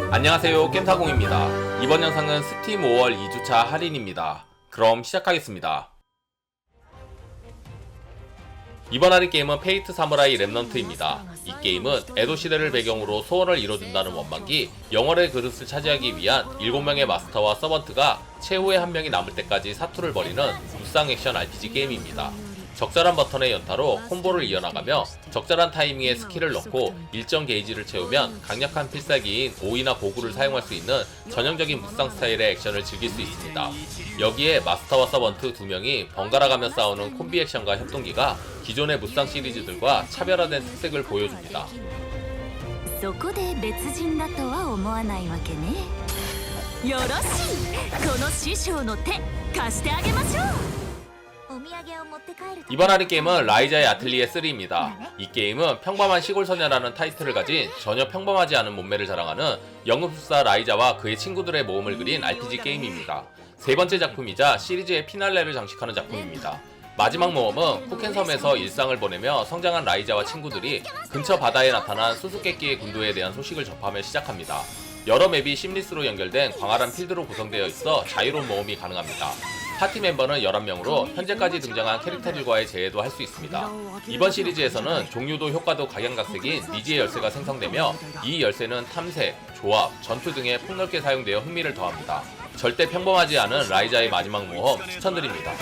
안녕하세요, 겜사공입니다. 이번 영상은 스팀 5월 2주차 할인입니다. 그럼 시작하겠습니다. 이번 할인 게임은 페이트 사무라이 렘넌트입니다. 이 게임은 에도 시대를 배경으로 소원을 이뤄준다는 원반기 영월의 그릇을 차지하기 위한 7명의 마스터와 서번트가 최후의 한 명이 남을 때까지 사투를 벌이는 무쌍 액션 RPG 게임입니다. 적절한 버튼의 연타로 콤보를 이어나가며 적절한 타이밍에 스킬을 넣고 일정 게이지를 채우면 강력한 필살기인 오이나 고구를 사용할 수 있는 전형적인 무쌍 스타일의 액션을 즐길 수 있습니다. 여기에 마스터와 서번트 2명이 번갈아가며 싸우는 콤비 액션과 협동기가 기존의 무쌍 시리즈들과 차별화된 특색을 보여줍니다. そこで別人だとは思わないわけね。よろしい、この師匠の手貸してあげましょう。 이번 할인 게임은 라이자의 아틀리에 3입니다. 이 게임은 평범한 시골 소녀라는 타이틀을 가진 전혀 평범하지 않은 몸매를 자랑하는 연금술사 라이자와 그의 친구들의 모험을 그린 RPG 게임입니다. 세 번째 작품이자 시리즈의 피날레를 장식하는 작품입니다. 마지막 모험은 쿠켄섬에서 일상을 보내며 성장한 라이자와 친구들이 근처 바다에 나타난 수수께끼의 군도에 대한 소식을 접하며 시작합니다. 여러 맵이 심리스로 연결된 광활한 필드로 구성되어 있어 자유로운 모험이 가능합니다. 파티 멤버는 11명으로 현재까지 등장한 캐릭터들과의 재해도 할 수 있습니다. 이번 시리즈에서는 종류도 효과도 각양각색인 니지의 열쇠가 생성되며 이 열쇠는 탐색, 조합, 전투 등에 폭넓게 사용되어 흥미를 더합니다. 절대 평범하지 않은 라이자의 마지막 모험 추천드립니다.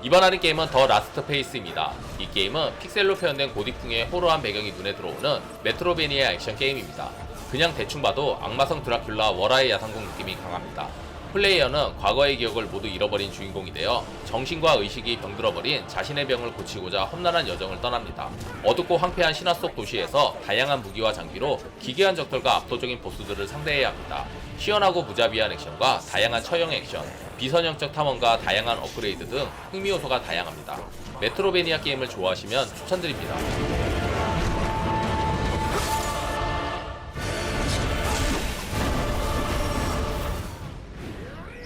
이번 할인 게임은 더 라스트 페이스입니다. 이 게임은 픽셀로 표현된 고딕풍의 호러한 배경이 눈에 들어오는 메트로베니아 액션 게임입니다. 그냥 대충 봐도 악마성 드라큘라 월화의 야상공 느낌이 강합니다. 플레이어는 과거의 기억을 모두 잃어버린 주인공이 되어 정신과 의식이 병들어버린 자신의 병을 고치고자 험난한 여정을 떠납니다. 어둡고 황폐한 신화 속 도시에서 다양한 무기와 장비로 기괴한 적들과 압도적인 보스들을 상대해야 합니다. 시원하고 무자비한 액션과 다양한 처형 액션, 비선형적 탐험과 다양한 업그레이드 등 흥미 요소가 다양합니다. 메트로베니아 게임을 좋아하시면 추천드립니다.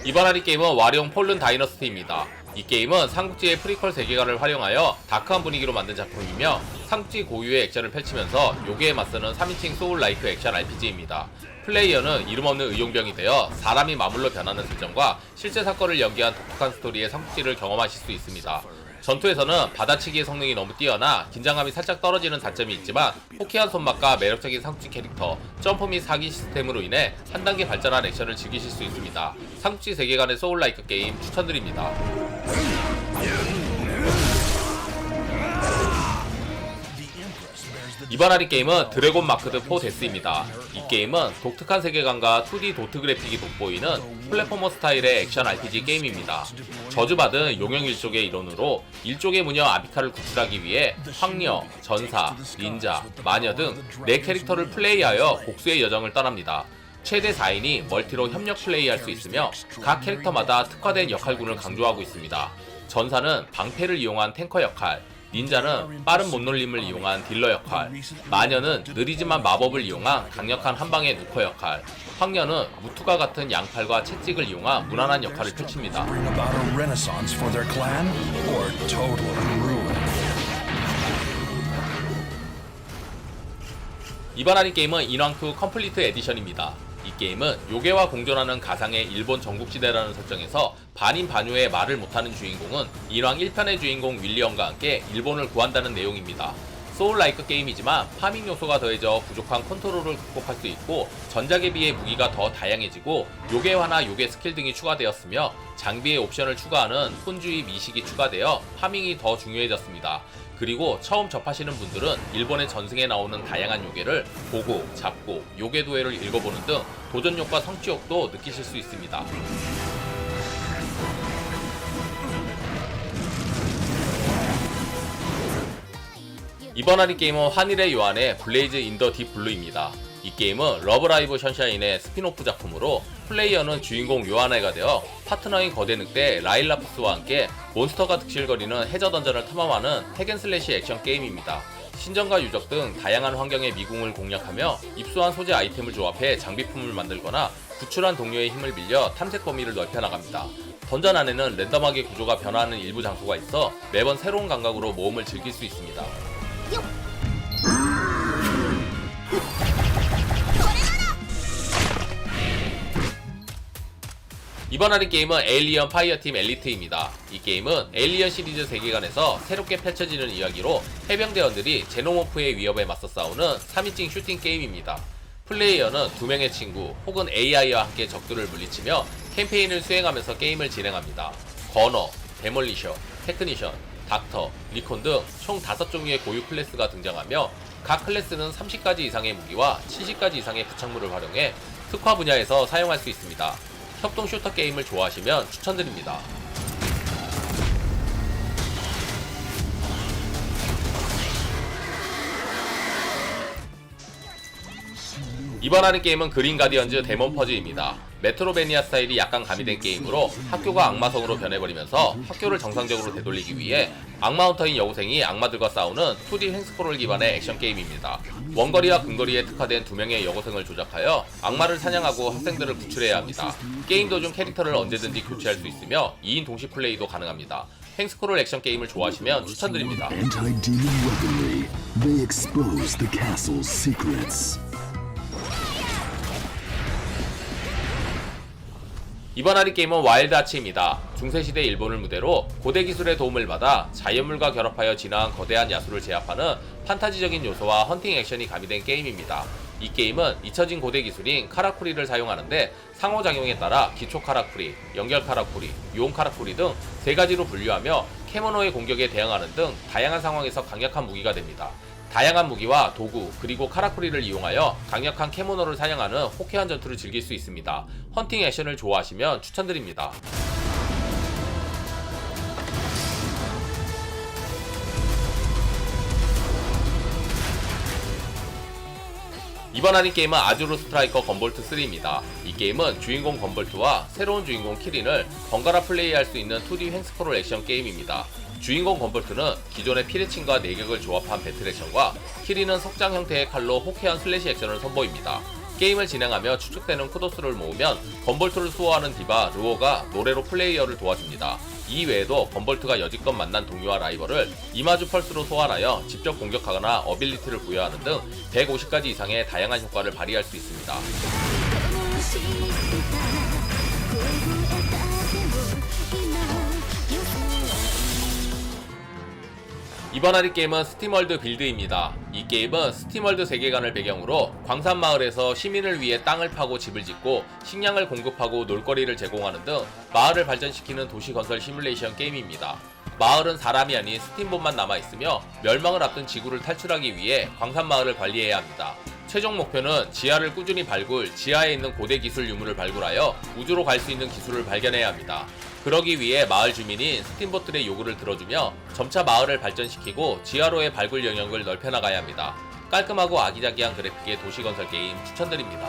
이번 할인 게임은 와룡 폴른 다이너스티입니다. 이 게임은 삼국지의 프리퀄 세계관을 활용하여 다크한 분위기로 만든 작품이며 삼국지 고유의 액션을 펼치면서 요괴에 맞서는 3인칭 소울라이크 액션 RPG입니다. 플레이어는 이름 없는 의용병이 되어 사람이 마물로 변하는 설정과 실제 사건을 연기한 독특한 스토리의 삼국지를 경험하실 수 있습니다. 전투에서는 받아치기의 성능이 너무 뛰어나 긴장감이 살짝 떨어지는 단점이 있지만 호쾌한 손맛과 매력적인 삼국지 캐릭터, 점프 및 사기 시스템으로 인해 한 단계 발전한 액션을 즐기실 수 있습니다. 삼국지 세계관의 소울라이크 게임 추천드립니다. 이번 할인 게임은 드래곤 마크드 4 데스입니다. 이 게임은 독특한 세계관과 2D 도트 그래픽이 돋보이는 플랫포머 스타일의 액션 RPG 게임입니다. 저주받은 용영일족의 일원으로 일족의 무녀 아비카를 구출하기 위해 황녀, 전사, 닌자, 마녀 등 4캐릭터를 플레이하여 복수의 여정을 떠납니다. 최대 4인이 멀티로 협력 플레이할 수 있으며 각 캐릭터마다 특화된 역할군을 강조하고 있습니다. 전사는 방패를 이용한 탱커 역할, 닌자는 빠른 몸놀림을 이용한 딜러 역할, 마녀는 느리지만 마법을 이용한 강력한 한방의 누커 역할, 황녀는 무투가 같은 양팔과 채찍을 이용한 무난한 역할을 펼칩니다. 이번 할인 게임은 인왕2 컴플리트 에디션입니다. 이 게임은 요괴와 공존하는 가상의 일본 전국시대라는 설정에서 반인 반유의 말을 못하는 주인공은 인왕 1편의 주인공 윌리엄과 함께 일본을 구한다는 내용입니다. 소울라이크 게임이지만 파밍 요소가 더해져 부족한 컨트롤을 극복할 수 있고 전작에 비해 무기가 더 다양해지고 요괴화나 요괴 스킬 등이 추가되었으며 장비에 옵션을 추가하는 혼주의 미식이 추가되어 파밍이 더 중요해졌습니다. 그리고 처음 접하시는 분들은 일본의 전승에 나오는 다양한 요괴를 보고, 잡고, 요괴 도해를 읽어보는 등 도전욕과 성취욕도 느끼실 수 있습니다. 이번 할인 게임은 환일의 요한의 블레이즈 인 더 딥 블루입니다. 이 게임은 러브라이브 션샤인의 스피노프 작품으로 플레이어는 주인공 요하나가 되어 파트너인 거대 늑대 라일라푸스와 함께 몬스터가 득실거리는 해저 던전을 탐험하는 핵앤슬래시 액션 게임입니다. 신전과 유적 등 다양한 환경의 미궁을 공략하며 입수한 소재 아이템을 조합해 장비품을 만들거나 구출한 동료의 힘을 빌려 탐색 범위를 넓혀나갑니다. 던전 안에는 랜덤하게 구조가 변화하는 일부 장소가 있어 매번 새로운 감각으로 모험을 즐길 수 있습니다. 이번 할인 게임은 에일리언 파이어팀 엘리트입니다. 이 게임은 에일리언 시리즈 세계관에서 새롭게 펼쳐지는 이야기로 해병대원들이 제노모프의 위협에 맞서 싸우는 3인칭 슈팅 게임입니다. 플레이어는 2명의 친구 혹은 AI와 함께 적들을 물리치며 캠페인을 수행하면서 게임을 진행합니다. 거너, 데몰리셔, 테크니션, 닥터, 리콘 등 총 5종류의 고유 클래스가 등장하며 각 클래스는 30가지 이상의 무기와 70가지 이상의 부착물을 활용해 특화 분야에서 사용할 수 있습니다. 협동 슈터 게임을 좋아하시면 추천드립니다. 이번 하는 게임은 그린 가디언즈 데몬 퍼즈입니다. 메트로베니아 스타일이 약간 가미된 게임으로 학교가 악마성으로 변해버리면서 학교를 정상적으로 되돌리기 위해 악마헌터인 여고생이 악마들과 싸우는 2D 횡스크롤 기반의 액션 게임입니다. 원거리와 근거리에 특화된 2명의 여고생을 조작하여 악마를 사냥하고 학생들을 구출해야 합니다. 게임 도중 캐릭터를 언제든지 교체할 수 있으며 2인 동시 플레이도 가능합니다. 횡스크롤 액션 게임을 좋아하시면 추천드립니다. Anti-demon weaponry. They expose the castle's secrets. 이번 할인 게임은 와일드 아치입니다. 중세시대 일본을 무대로 고대 기술의 도움을 받아 자연물과 결합하여 진화한 거대한 야수를 제압하는 판타지적인 요소와 헌팅 액션이 가미된 게임입니다. 이 게임은 잊혀진 고대 기술인 카라쿠리를 사용하는데 상호작용에 따라 기초 카라쿠리, 연결 카라쿠리, 유온 카라쿠리 등 3가지로 분류하며 캐모노의 공격에 대응하는 등 다양한 상황에서 강력한 무기가 됩니다. 다양한 무기와 도구 그리고 카라쿠리를 이용하여 강력한 캐모노를 사냥하는 호쾌한 전투를 즐길 수 있습니다. 헌팅 액션을 좋아하시면 추천드립니다. 이번 할인 게임은 아주르 스트라이커 건볼트 3입니다. 이 게임은 주인공 건볼트와 새로운 주인공 키린을 번갈아 플레이할 수 있는 2D 횡스크롤 액션 게임입니다. 주인공 건볼트는 기존의 피레친과 내격을 조합한 배틀 액션과 키린은 석장 형태의 칼로 호쾌한 슬래시 액션을 선보입니다. 게임을 진행하며 추측되는 쿠도스를 모으면 건볼트를 수호하는 디바 르오가 노래로 플레이어를 도와줍니다. 이 외에도 건볼트가 여지껏 만난 동료와 라이벌을 이마주 펄스로 소환하여 직접 공격하거나 어빌리티를 부여하는 등 150가지 이상의 다양한 효과를 발휘할 수 있습니다. 이번 할인 게임은 스팀월드 빌드입니다. 이 게임은 스팀월드 세계관을 배경으로 광산마을에서 시민을 위해 땅을 파고 집을 짓고 식량을 공급하고 놀거리를 제공하는 등 마을을 발전시키는 도시 건설 시뮬레이션 게임입니다. 마을은 사람이 아닌 스팀봇만 남아있으며 멸망을 앞둔 지구를 탈출하기 위해 광산마을을 관리해야 합니다. 최종 목표는 지하를 꾸준히 발굴, 지하에 있는 고대 기술 유물을 발굴하여 우주로 갈 수 있는 기술을 발견해야 합니다. 그러기 위해 마을 주민인 스팀봇들의 요구를 들어주며 점차 마을을 발전시키고 지하로의 발굴 영역을 넓혀나가야 합니다. 깔끔하고 아기자기한 그래픽의 도시건설 게임 추천드립니다.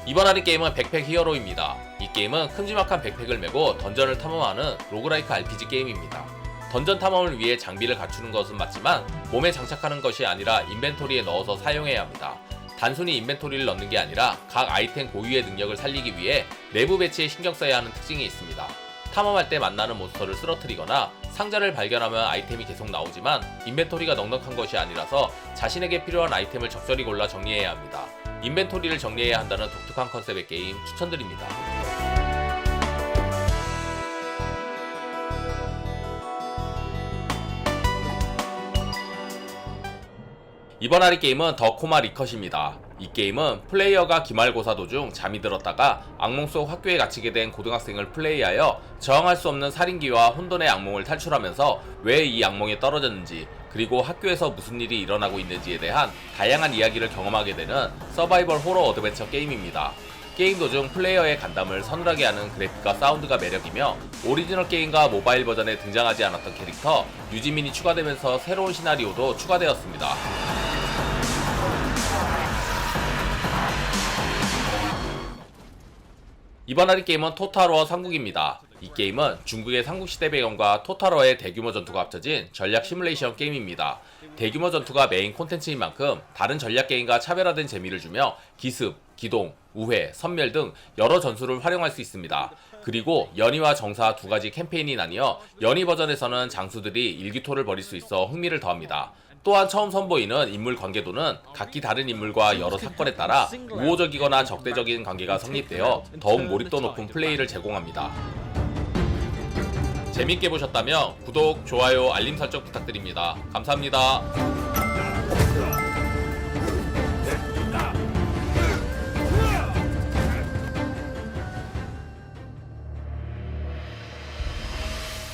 이번 할인 게임은 백팩 히어로입니다. 이 게임은 큼지막한 백팩을 메고 던전을 탐험하는 로그라이크 RPG 게임입니다. 던전 탐험을 위해 장비를 갖추는 것은 맞지만 몸에 장착하는 것이 아니라 인벤토리에 넣어서 사용해야 합니다. 단순히 인벤토리를 넣는 게 아니라 각 아이템 고유의 능력을 살리기 위해 내부 배치에 신경 써야 하는 특징이 있습니다. 탐험할 때 만나는 몬스터를 쓰러뜨리거나 상자를 발견하면 아이템이 계속 나오지만 인벤토리가 넉넉한 것이 아니라서 자신에게 필요한 아이템을 적절히 골라 정리해야 합니다. 인벤토리를 정리해야 한다는 독특한 컨셉의 게임 추천드립니다. 이번 할인 게임은 더 코마 리컷입니다. 이 게임은 플레이어가 기말고사 도중 잠이 들었다가 악몽 속 학교에 갇히게 된 고등학생을 플레이하여 저항할 수 없는 살인귀와 혼돈의 악몽을 탈출하면서 왜 이 악몽에 떨어졌는지 그리고 학교에서 무슨 일이 일어나고 있는지에 대한 다양한 이야기를 경험하게 되는 서바이벌 호러 어드벤처 게임입니다. 게임 도중 플레이어의 간담을 서늘하게 하는 그래픽과 사운드가 매력이며 오리지널 게임과 모바일 버전에 등장하지 않았던 캐릭터 유지민이 추가되면서 새로운 시나리오도 추가되었습니다. 이번 할인 게임은 토탈워 삼국입니다. 이 게임은 중국의 삼국시대 배경과 토탈워의 대규모 전투가 합쳐진 전략 시뮬레이션 게임입니다. 대규모 전투가 메인 콘텐츠인 만큼 다른 전략 게임과 차별화된 재미를 주며 기습, 기동, 우회, 선멸 등 여러 전술을 활용할 수 있습니다. 그리고 연희와 정사 두 가지 캠페인이 나뉘어 연희 버전에서는 장수들이 일기토를 벌일 수 있어 흥미를 더합니다. 또한 처음 선보이는 인물 관계도는 각기 다른 인물과 여러 사건에 따라 우호적이거나 적대적인 관계가 성립되어 더욱 몰입도 높은 플레이를 제공합니다. 재밌게 보셨다면 구독, 좋아요, 알림 설정 부탁드립니다. 감사합니다.